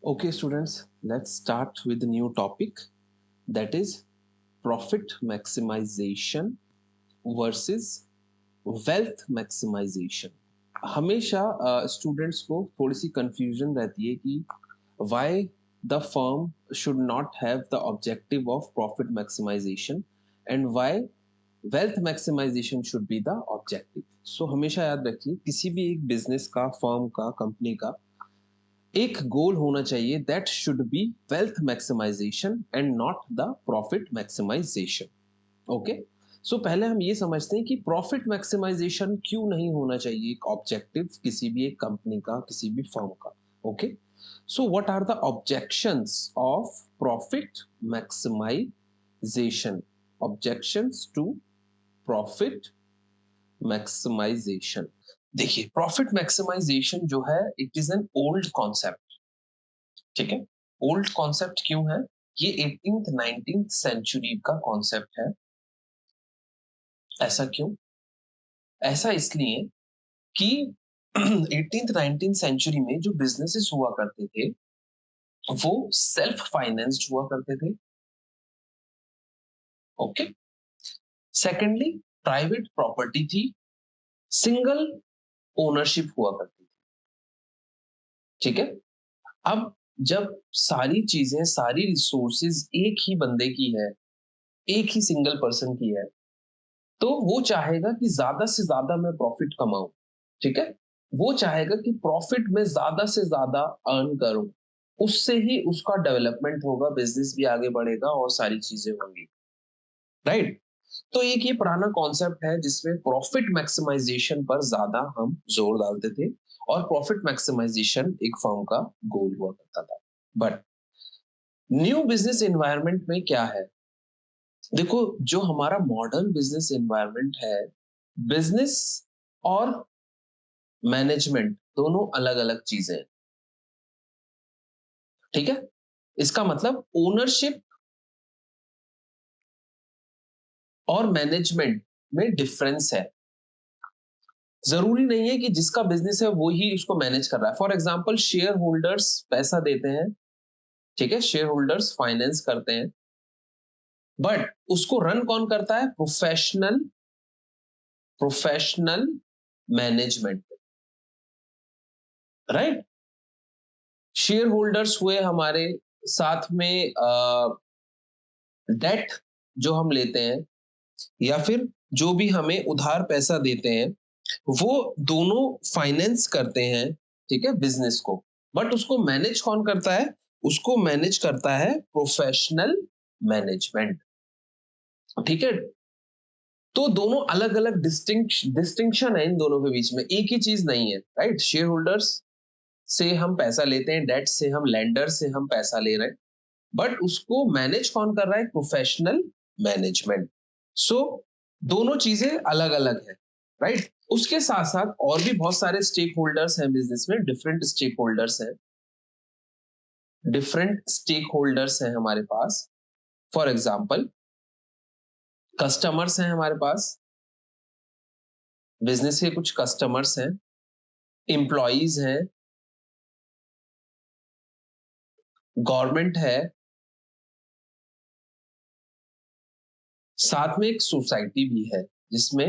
Okay, students, let's start with a new topic, that is profit maximization versus wealth maximization. हमेशा students को थोड़ी सी confusion रहती है कि why the firm should not have the objective of profit maximization and why wealth maximization should be the objective. So हमेशा याद रखिए, किसी भी एक बिजनेस का, फर्म का, कंपनी का एक गोल होना चाहिए, that should be wealth maximization and not the profit maximization. Okay, so पहले हम ये समझते हैं कि प्रॉफिट मैक्सिमाइजेशन क्यों नहीं होना चाहिए एक ऑब्जेक्टिव किसी भी एक कंपनी का, किसी भी फर्म का। Okay, so what are the objections of profit maximization? Objections to profit maximization. देखिए, प्रॉफिट मैक्सिमाइजेशन जो है, it is an old concept. ठीक है, ओल्ड कॉन्सेप्ट क्यों है? ये 18th 19th सेंचुरी का कॉन्सेप्ट है। ऐसा क्यों? ऐसा इसलिए कि 18th 19th सेंचुरी में जो बिजनेसेस हुआ करते थे वो सेल्फ फाइनेंस्ड हुआ करते थे। ओके, सेकेंडली प्राइवेट प्रॉपर्टी थी, सिंगल ओनरशिप हुआ करती थी। ठीक है, अब जब सारी चीजें, सारी रिसोर्सेज एक ही बंदे की है, एक ही सिंगल पर्सन की है, तो वो चाहेगा कि ज्यादा से ज्यादा मैं प्रॉफिट कमाऊं। ठीक है, वो चाहेगा कि प्रॉफिट में ज्यादा से ज्यादा अर्न करूं, उससे ही उसका डेवलपमेंट होगा, बिजनेस भी आगे बढ़ेगा और सारी चीजें होंगी। राइट, तो एक ये पुराना कॉन्सेप्ट है जिसमें प्रॉफिट मैक्सिमाइजेशन पर ज्यादा हम जोर डालते थे और प्रॉफिट मैक्सिमाइजेशन एक फर्म का गोल हुआ करता था। बट न्यू बिजनेस एनवायरनमेंट में क्या है? देखो, जो हमारा मॉडर्न बिजनेस एनवायरनमेंट है, बिजनेस और मैनेजमेंट दोनों अलग अलग चीजें हैं। ठीक है, इसका मतलब ओनरशिप और मैनेजमेंट में डिफरेंस है। जरूरी नहीं है कि जिसका बिजनेस है वो ही उसको मैनेज कर रहा है। फॉर एग्जाम्पल, शेयर होल्डर्स पैसा देते हैं, ठीक है, शेयर होल्डर्स फाइनेंस करते हैं, बट उसको रन कौन करता है? Professional professional management. Right, share holders हुए हमारे, साथ में डेट जो हम लेते हैं या फिर जो भी हमें उधार पैसा देते हैं, वो दोनों फाइनेंस करते हैं, ठीक है, बिजनेस को। बट उसको मैनेज कौन करता है? उसको मैनेज करता है प्रोफेशनल मैनेजमेंट। ठीक है, तो दोनों अलग अलग डिस्टिंक्शन है इन दोनों के बीच में, एक ही चीज नहीं है। राइट, शेयर होल्डर्स से हम पैसा लेते हैं, डेट से हम, लेंडर से हम पैसा ले रहे हैं, बट उसको मैनेज कौन कर रहा है? Professional management. सो दोनों चीजें अलग अलग है। राइट, उसके साथ साथ और भी बहुत सारे स्टेक होल्डर्स हैं बिजनेस में, डिफरेंट स्टेक होल्डर्स हैं, डिफरेंट स्टेक होल्डर्स हैं हमारे पास। फॉर एग्जाम्पल, कस्टमर्स हैं हमारे पास, बिजनेस के कुछ कस्टमर्स हैं, एम्प्लॉइज हैं, गवर्नमेंट है, साथ में एक सोसाइटी भी है जिसमें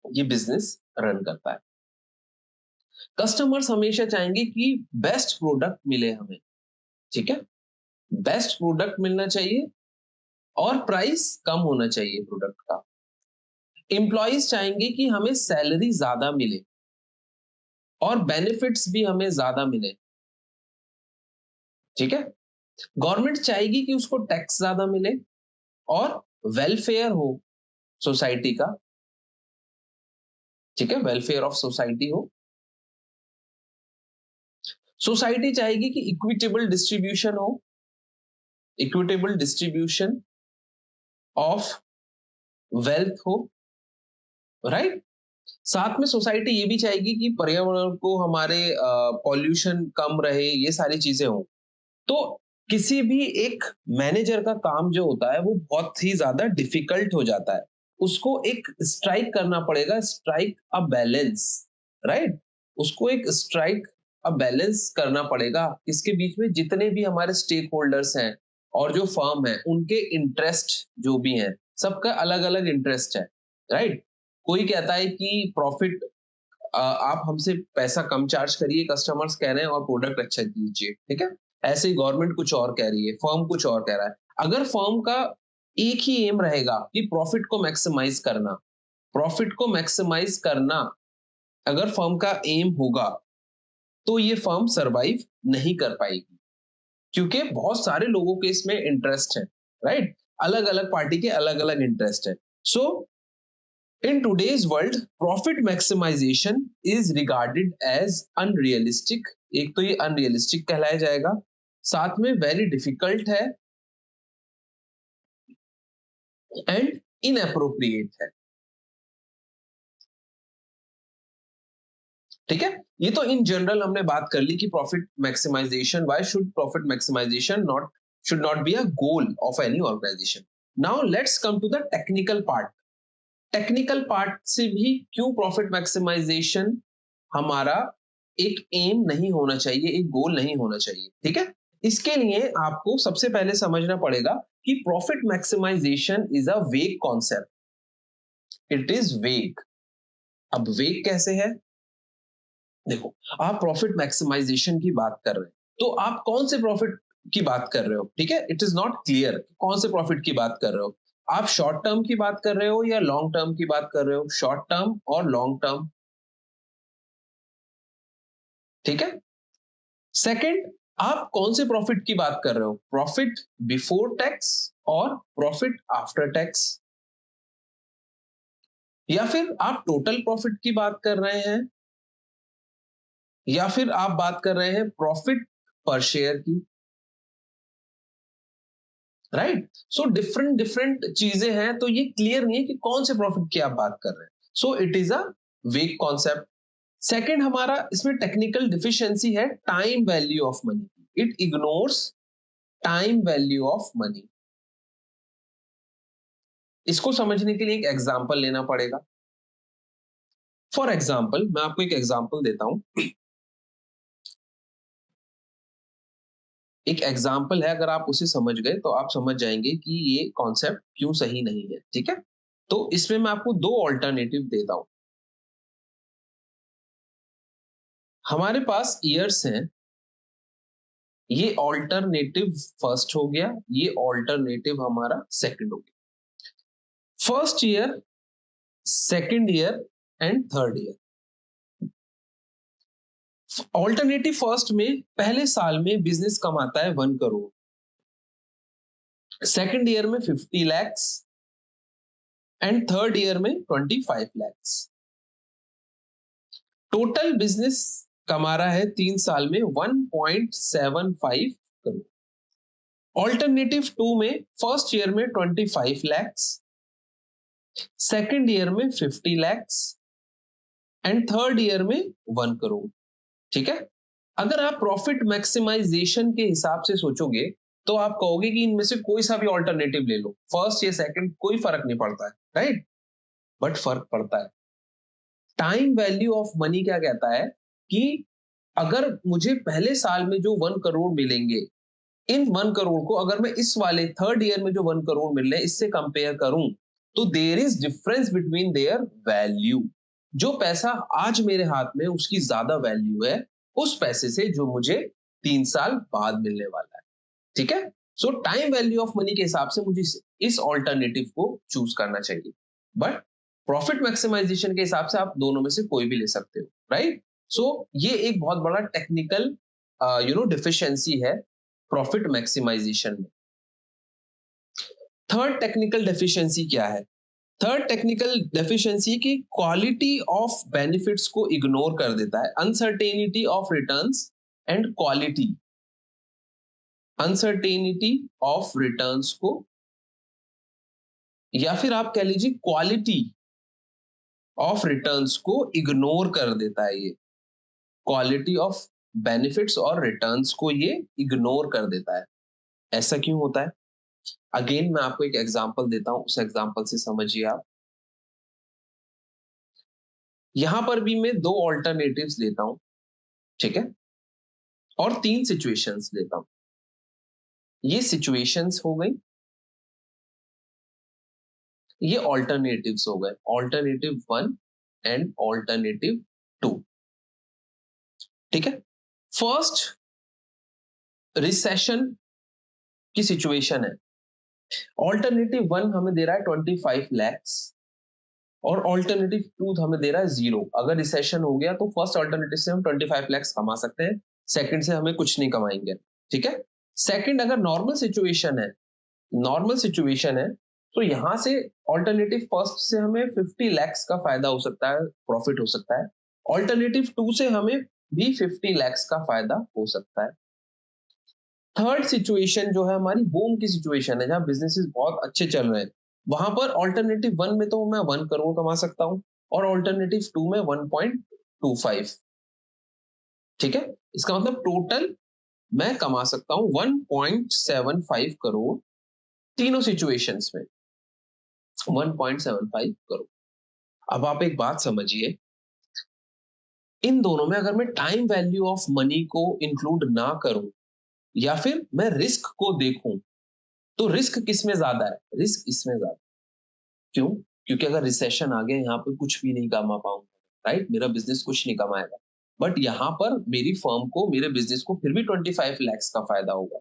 ये बिजनेस रन करता है। कस्टमर्स हमेशा चाहेंगे कि बेस्ट प्रोडक्ट मिले हमें, ठीक है, बेस्ट प्रोडक्ट मिलना चाहिए और प्राइस कम होना चाहिए प्रोडक्ट का। एम्प्लॉइज चाहेंगे कि हमें सैलरी ज्यादा मिले और बेनिफिट्स भी हमें ज्यादा मिले। ठीक है, गवर्नमेंट चाहेगी कि उसको टैक्स ज्यादा मिले और वेलफेयर हो सोसाइटी का। ठीक है, वेलफेयर ऑफ सोसाइटी हो। सोसाइटी चाहेगी कि इक्विटेबल डिस्ट्रीब्यूशन हो, इक्विटेबल डिस्ट्रीब्यूशन ऑफ वेल्थ हो। राइट, साथ में सोसाइटी ये भी चाहेगी कि पर्यावरण को, हमारे पॉल्यूशन कम रहे, ये सारी चीजें हो। तो किसी भी एक मैनेजर का काम जो होता है वो बहुत ही ज्यादा डिफिकल्ट हो जाता है। उसको एक स्ट्राइक करना पड़ेगा, स्ट्राइक अ बैलेंस। राइट, उसको एक स्ट्राइक अब बैलेंस करना पड़ेगा इसके बीच में, जितने भी हमारे स्टेक होल्डर्स हैं और जो फर्म है उनके इंटरेस्ट जो भी हैं, सबका अलग अलग इंटरेस्ट है, राइट। कोई कहता है कि प्रॉफिट, आप हमसे पैसा कम चार्ज करिए, कस्टमर्स कह रहे हैं, और प्रोडक्ट अच्छा दीजिए, ठीक है। ऐसे ही गवर्नमेंट कुछ और कह रही है, फर्म कुछ और कह रहा है। अगर फर्म का एक ही एम रहेगा कि प्रॉफिट को मैक्सिमाइज करना अगर फर्म का एम होगा, तो ये फर्म सरवाइव नहीं कर पाएगी, क्योंकि बहुत सारे लोगों के इसमें इंटरेस्ट है, राइट। अलग अलग पार्टी के अलग अलग इंटरेस्ट है। So in today's world profit maximization is regarded as unrealistic. एक तो ये अनरियलिस्टिक कहलाया जाएगा, साथ में वेरी डिफिकल्ट है एंड इनअप्रोप्रिएट है, ठीक है। ये तो इन जनरल हमने बात कर ली कि profit maximization, why should profit maximization not should not be a goal of any organization. Now let's come to the technical part. Technical part से भी क्यों प्रॉफिट मैक्सिमाइजेशन हमारा एक एम नहीं होना चाहिए, एक गोल नहीं होना चाहिए, ठीक है। इसके लिए आपको सबसे पहले समझना पड़ेगा कि प्रॉफिट मैक्सिमाइजेशन इज अ वेग कॉन्सेप्ट, इट इज वेग। अब वेग कैसे है? देखो, आप प्रॉफिट मैक्सिमाइजेशन की बात कर रहे हैं, तो आप कौन से प्रॉफिट की बात कर रहे हो, ठीक है। इट इज नॉट क्लियर कौन से प्रॉफिट की बात कर रहे हो। आप शॉर्ट टर्म की बात कर रहे हो या लॉन्ग टर्म की बात कर रहे हो, शॉर्ट टर्म और लॉन्ग टर्म, ठीक है। सेकंड, आप कौन से प्रॉफिट की बात कर रहे हो, प्रॉफिट बिफोर टैक्स और प्रॉफिट आफ्टर टैक्स, या फिर आप टोटल प्रॉफिट की बात कर रहे हैं, या फिर आप बात कर रहे हैं प्रॉफिट पर शेयर की, राइट। सो डिफरेंट डिफरेंट चीजें हैं, तो ये क्लियर नहीं है कि कौन से प्रॉफिट की आप बात कर रहे हैं। सो इट इज अ वेग कॉन्सेप्ट। सेकेंड, हमारा इसमें टेक्निकल डिफिशियंसी है time value of money. It ignores time value of money. इसको समझने के लिए एक एग्जाम्पल लेना पड़ेगा। फॉर एग्जाम्पल, मैं आपको एक एग्जाम्पल देता हूं। एक एग्जाम्पल है, अगर आप उसे समझ गए तो आप समझ जाएंगे कि ये कॉन्सेप्ट क्यों सही नहीं है, ठीक है। तो इसमें मैं आपको दो ऑल्टरनेटिव देता हूं। हमारे पास ईयर्स हैं, ये ऑल्टरनेटिव फर्स्ट हो गया, ये ऑल्टरनेटिव हमारा सेकंड हो गया। First year, second year and third year. Alternative first में पहले साल में बिजनेस कमाता है 1 करोड़, सेकंड ईयर में 50 लैक्स एंड थर्ड ईयर में 25 लैक्स। टोटल बिजनेस कमा रहा है 3 साल में 1.75 करोड़। ऑल्टरनेटिव 2 में फर्स्ट ईयर में 25 लैक्स, सेकंड ईयर में 50 लैक्स एंड थर्ड ईयर में 1 करोड़, ठीक है। अगर आप प्रॉफिट मैक्सिमाइजेशन के हिसाब से सोचोगे तो आप कहोगे कि इनमें से कोई सा भी ऑल्टरनेटिव ले लो, फर्स्ट या सेकंड, कोई फर्क नहीं पड़ता है, राइट। बट फर्क पड़ता है। टाइम वैल्यू ऑफ मनी क्या कहता है कि अगर मुझे पहले साल में जो 1 करोड़ मिलेंगे, इन 1 करोड़ को अगर मैं इस वाले थर्ड ईयर में जो 1 करोड़ मिल रहे हैं इससे कंपेयर करूं, तो there is difference between there value. जो पैसा आज मेरे हाथ में उसकी ज्यादा वैल्यू है उस पैसे से जो मुझे 3 साल बाद मिलने वाला है, ठीक है। सो टाइम वैल्यू ऑफ मनी के हिसाब से मुझे इस ऑल्टरनेटिव को चूज करना चाहिए। बट प्रॉफिट मैक्सिमाइजेशन के हिसाब से आप दोनों में से कोई भी ले सकते हो, राइट। सो ये एक बहुत बड़ा टेक्निकल डिफिशियंसी है प्रॉफिट मैक्सिमाइजेशन में। थर्ड टेक्निकल डेफिशिएंसी क्या है? थर्ड टेक्निकल डेफिशिएंसी की क्वालिटी ऑफ बेनिफिट्स को इग्नोर कर देता है, uncertainty of returns and quality, uncertainty of returns को, या फिर आप कह लीजिए क्वालिटी ऑफ रिटर्न्स को इग्नोर कर देता है। ये क्वालिटी ऑफ बेनिफिट्स और रिटर्न्स को ये इग्नोर कर देता है। ऐसा क्यों होता है? अगेन मैं आपको एक एग्जांपल देता हूं, उस एग्जांपल से समझिए आप। यहां पर भी मैं दो ऑल्टरनेटिव्स लेता हूं, ठीक है। और 3 सिचुएशंस लेता हूं। ये सिचुएशंस हो गई, ये ऑल्टरनेटिव्स हो गए, ऑल्टरनेटिव 1 एंड ऑल्टरनेटिव 2। ठीक है, फर्स्ट रिसेशन की सिचुएशन है। ऑल्टरनेटिव 1 हमें दे रहा है 25 लैक्स और ऑल्टरनेटिव 2 हमें दे रहा है 0। अगर रिसेशन हो गया तो फर्स्ट ऑल्टरनेटिव से हम 25 लैक्स कमा सकते हैं, सेकंड से हमें कुछ नहीं कमाएंगे। ठीक है, सेकंड अगर नॉर्मल सिचुएशन है, नॉर्मल सिचुएशन है तो यहां से ऑल्टरनेटिव फर्स्ट से हमें 50 लैक्स का फायदा हो सकता है, प्रॉफिट हो सकता है। ऑल्टरनेटिव 2 से हमें भी 50 लैक्स का फायदा हो सकता है। थर्ड सिचुएशन जो है हमारी बूम की सिचुएशन है, जहां बिजनेसेस बहुत अच्छे चल रहे हैं। वहां पर ऑल्टरनेटिव 1 में तो मैं 1 करोड़ कमा सकता हूं और ऑल्टरनेटिव 2 में 1.25। ठीक है, इसका मतलब टोटल मैं कमा सकता हूं 1.75 करोड़ तीनों सिचुएशंस में, 1.75 करोड़। अब आप एक बात समझिए, इन दोनों में अगर मैं टाइम वैल्यू ऑफ मनी को इंक्लूड ना करूं या फिर मैं रिस्क को देखूं, तो रिस्क किसमें ज्यादा है? रिस्क इसमें ज्यादा। क्यों? क्योंकि अगर रिसेशन आ गया यहाँ पे कुछ भी नहीं कमा पाऊंगा, राइट? मेरा बिजनेस कुछ नहीं कमाएगा। बट यहाँ पर मेरी फर्म को, मेरे बिजनेस को फिर भी 25 लैक्स का फायदा होगा।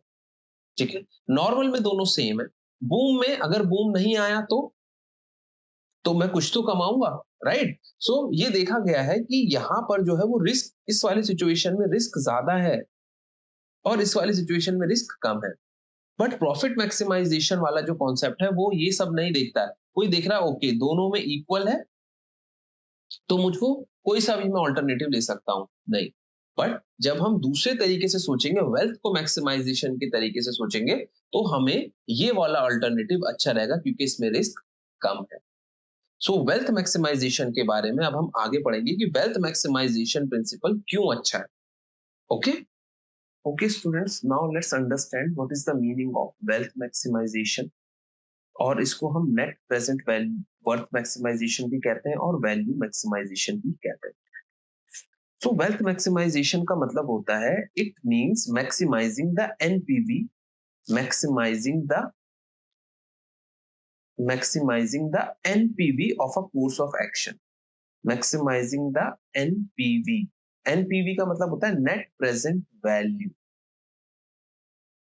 ठीक है, नॉर्मल में दोनों सेम है। बूम में अगर बूम नहीं आया तो मैं कुछ तो कमाऊंगा, राइट? सो ये देखा गया है कि यहाँ पर जो है वो रिस्क, इस वाली सिचुएशन में रिस्क ज्यादा है और इस वाली सिचुएशन में रिस्क कम है। बट प्रॉफिट मैक्सिमाइजेशन वाला जो कॉन्सेप्ट है वो ये सब नहीं देखता है। कोई देख रहा है ओके दोनों में इक्वल है तो मुझको कोई सा भी मैं ऑल्टरनेटिव ले सकता हूं, नहीं। बट जब हम दूसरे तरीके से सोचेंगे, वेल्थ को मैक्सिमाइजेशन के तरीके से सोचेंगे, तो हमें ये वाला ऑल्टरनेटिव अच्छा रहेगा क्योंकि इसमें रिस्क कम है। सो वेल्थ मैक्सिमाइजेशन के बारे में अब हम आगे पढ़ेंगे कि वेल्थ मैक्सिमाइजेशन प्रिंसिपल क्यों अच्छा है। Okay, okay students, now let's understand what is the meaning of wealth maximization. और इसको हम net present value worth maximization भी कहते हैं और वैल्यू मैक्सिमाइजेशन भी कहते हैं। सो वेल्थ मैक्सिमाइजेशन का मतलब होता है, it means maximizing the NPV, maximizing the maximizing the NPV of a course of action, maximizing the NPV. NPV का मतलब होता है net present value,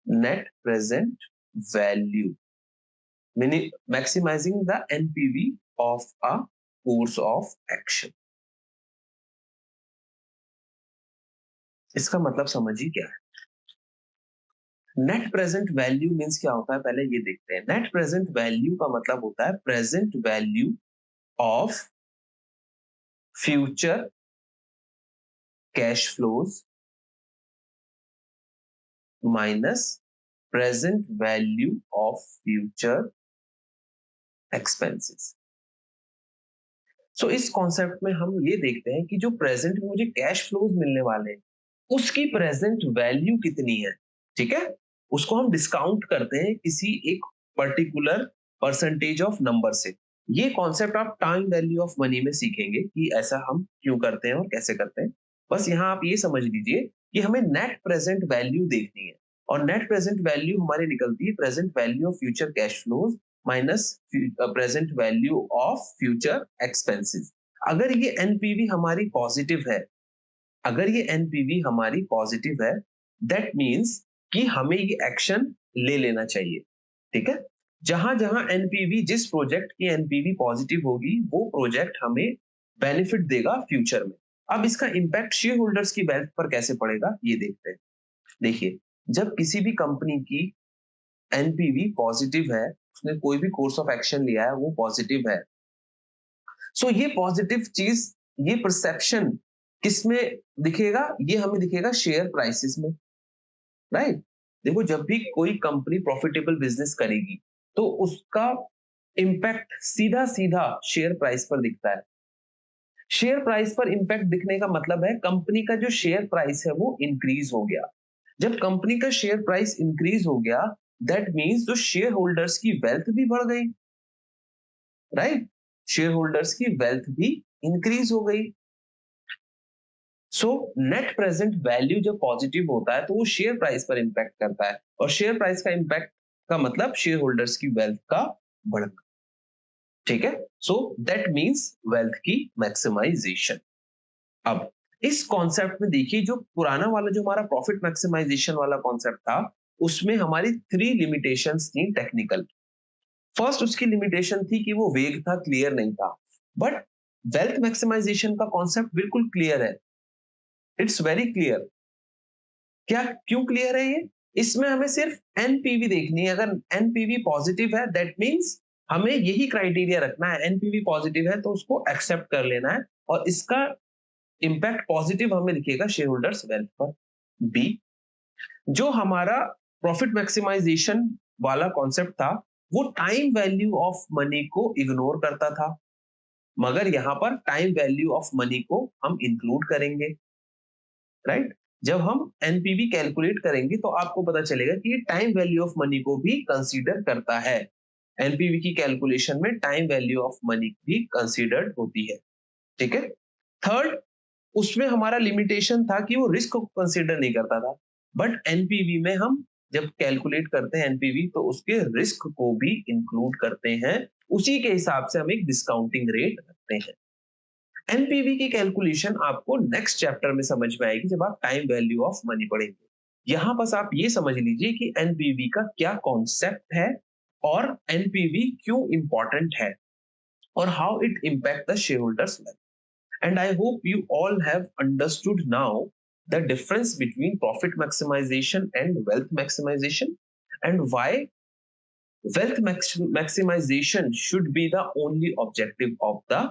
net present value meaning maximizing the NPV of a course of action. इसका मतलब समझिए क्या है। Net present value means क्या होता है, पहले ये देखते हैं। नेट प्रेजेंट वैल्यू का मतलब होता है present value of future cash flows minus present value of future expenses. So इस कॉन्सेप्ट में हम ये देखते हैं कि जो प्रेजेंट में मुझे कैश फ्लोज मिलने वाले हैं उसकी प्रेजेंट वैल्यू कितनी है। ठीक है, उसको हम डिस्काउंट करते हैं किसी एक पर्टिकुलर परसेंटेज ऑफ नंबर से। ये कॉन्सेप्ट आप टाइम वैल्यू ऑफ मनी में सीखेंगे कि ऐसा हम क्यों करते हैं और कैसे करते हैं। बस यहाँ आप ये समझ लीजिए कि हमें नेट प्रेजेंट वैल्यू देखनी है और नेट प्रेजेंट वैल्यू हमारी निकलती है present value of future cash flows minus present value of future expenses. अगर ये एनपीवी हमारी पॉजिटिव है, अगर ये एनपीवी हमारी पॉजिटिव है, दैट मींस कि हमें ये एक्शन ले लेना चाहिए। ठीक है, जहां जहां एनपीवी, जिस प्रोजेक्ट की एनपीवी पॉजिटिव होगी वो प्रोजेक्ट हमें बेनिफिट देगा फ्यूचर में। अब इसका इंपैक्ट शेयर होल्डर्स की वेल्थ पर कैसे पड़ेगा ये देखते हैं। देखिए, जब किसी भी कंपनी की एनपीवी पॉजिटिव है, उसने कोई भी कोर्स ऑफ एक्शन लिया है वो पॉजिटिव है, सो ये पॉजिटिव चीज, ये परसेप्शन किसमें दिखेगा? ये हमें दिखेगा शेयर प्राइसेस में, राइट? देखो, जब भी कोई कंपनी प्रॉफिटेबल बिजनेस करेगी तो उसका इंपैक्ट सीधा सीधा शेयर प्राइस पर दिखता है। शेयर प्राइस पर इंपैक्ट दिखने का मतलब है कंपनी का जो शेयर प्राइस है वो इंक्रीज हो गया। जब कंपनी का शेयर प्राइस इंक्रीज हो गया, दैट मींस जो शेयर होल्डर्स की वेल्थ भी बढ़ गई, राइट? शेयर होल्डर्स की वेल्थ भी इंक्रीज हो गई। सो नेट प्रेजेंट वैल्यू जब पॉजिटिव होता है तो वो शेयर प्राइस पर इंपैक्ट करता है, और शेयर प्राइस का इंपैक्ट का मतलब शेयर होल्डर्स की वेल्थ का बढ़ना। ठीक है, सो दैट मीन्स वेल्थ की मैक्सिमाइजेशन। अब इस कॉन्सेप्ट में देखिए, जो पुराना वाला जो हमारा प्रॉफिट मैक्सिमाइजेशन वाला कॉन्सेप्ट था, उसमें हमारी 3 लिमिटेशंस थी टेक्निकल। फर्स्ट उसकी लिमिटेशन थी कि वो वेग था, क्लियर नहीं था। बट वेल्थ मैक्सिमाइजेशन का कॉन्सेप्ट बिल्कुल क्लियर है, इट्स वेरी क्लियर। क्या क्यों क्लियर है ये? इसमें हमें सिर्फ एनपीवी देखनी है। अगर एनपीवी पॉजिटिव है दैट मींस हमें यही क्राइटेरिया रखना है। एनपीवी पॉजिटिव है तो उसको एक्सेप्ट कर लेना है, और इसका इंपैक्ट पॉजिटिव हमें दिखेगा शेयर होल्डर्स वेल्थ पर। बी, जो हमारा प्रॉफिट मैक्सिमाइजेशन वाला कॉन्सेप्ट था, वो टाइम वैल्यू ऑफ मनी को इग्नोर करता था, मगर यहां पर टाइम वैल्यू ऑफ मनी को हम इंक्लूड करेंगे। राइट, जब हम एनपीवी कैलकुलेट करेंगे तो आपको पता चलेगा कि ये टाइम वैल्यू ऑफ मनी को भी कंसीडर करता है। एनपीवी की कैलकुलेशन में टाइम वैल्यू ऑफ मनी भी कंसीडर्ड होती है। ठीक है, थर्ड, उसमें हमारा लिमिटेशन था कि वो रिस्क को कंसीडर नहीं करता था, बट एनपीवी में हम जब कैलकुलेट करते हैं एनपीवी तो उसके रिस्क को भी इंक्लूड करते हैं। उसी के हिसाब से हम एक डिस्काउंटिंग रेट रखते हैं। एनपीवी की कैलकुलेशन आपको नेक्स्ट चैप्टर में समझ में आएगी जब आप टाइम वैल्यू ऑफ मनी पढ़ेंगे। यहां बस आप ये समझ लीजिए कि एनपीवी का क्या कॉन्सेप्ट है, और एनपीवी क्यों इंपॉर्टेंट है, और how it impact the share holders wealth. And I hope you all have understood now the difference between profit maximization and wealth maximization, and why wealth maximization should be the only objective of the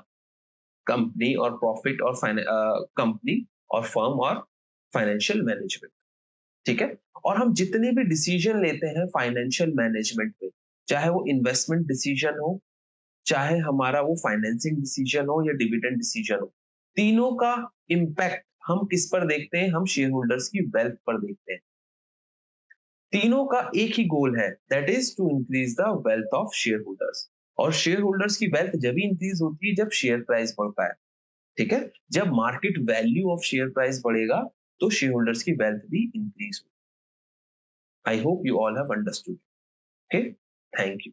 company और profit और company और firm और financial management. ठीक है, और हम जितने भी डिसीजन लेते हैं फाइनेंशियल मैनेजमेंट में, चाहे वो इन्वेस्टमेंट डिसीजन हो, चाहे हमारा वो फाइनेंसिंग डिसीजन हो या डिविडेंड डिसीजन हो, तीनों का इम्पैक्ट हम किस पर देखते हैं? हम शेयर होल्डर्स की वेल्थ पर देखते हैं। तीनों का एक ही गोल है, that is to increase the wealth of share holders. और शेयर होल्डर्स की वेल्थ जब भी इंक्रीज होती है जब शेयर प्राइस बढ़ता है। ठीक है, जब market value of share price बढ़ेगा तो शेयर होल्डर्स की वेल्थ भी इंक्रीज होगी। आई hope you all have understood. Okay, thank you.